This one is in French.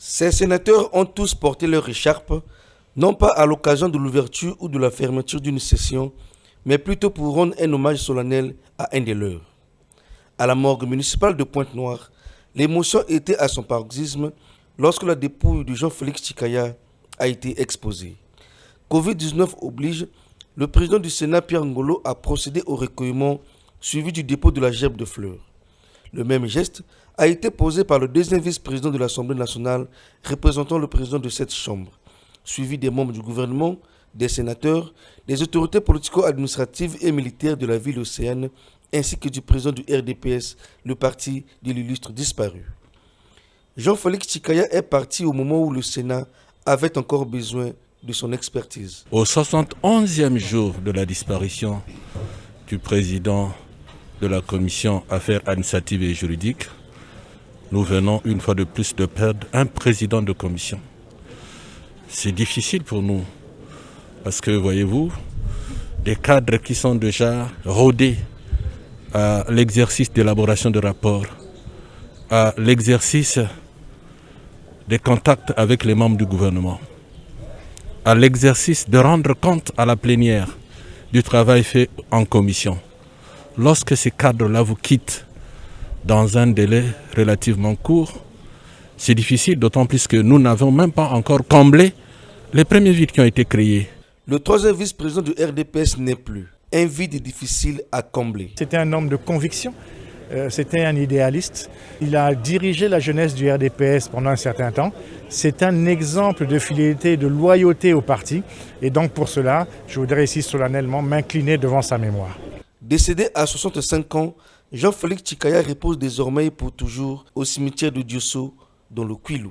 Ces sénateurs ont tous porté leur écharpe, non pas à l'occasion de l'ouverture ou de la fermeture d'une session, mais plutôt pour rendre un hommage solennel à un des leurs. À la morgue municipale de Pointe-Noire, l'émotion était à son paroxysme lorsque la dépouille de Jean-Félix Tchikaya a été exposée. Covid-19 oblige, le président du Sénat Pierre Ngolo a procédé au recueillement suivi du dépôt de la gerbe de fleurs. Le même geste a été posé par le deuxième vice-président de l'Assemblée nationale représentant le président de cette chambre, suivi des membres du gouvernement, des sénateurs, des autorités politico-administratives et militaires de la ville océane, ainsi que du président du RDPS, le parti de l'illustre disparu. Jean-Félix Tchikaya est parti au moment où le Sénat avait encore besoin de son expertise. Au 71e jour de la disparition du président de la commission Affaires administratives et juridiques, nous venons une fois de plus de perdre un président de commission. C'est difficile pour nous parce que, voyez-vous, des cadres qui sont déjà rodés à l'exercice d'élaboration de rapports, à l'exercice des contacts avec les membres du gouvernement, à l'exercice de rendre compte à la plénière du travail fait en commission. Lorsque ces cadres-là vous quittent dans un délai relativement court, c'est difficile, d'autant plus que nous n'avons même pas encore comblé les premiers vides qui ont été créés. Le troisième vice-président du RDPS n'est plus. Un vide difficile à combler. C'était un homme de conviction, c'était un idéaliste. Il a dirigé la jeunesse du RDPS pendant un certain temps. C'est un exemple de fidélité et de loyauté au parti. Et donc pour cela, je voudrais ici solennellement m'incliner devant sa mémoire. Décédé à 65 ans, Jean-Félix Tchikaya repose désormais pour toujours au cimetière de Diosso, dans le Kwilu.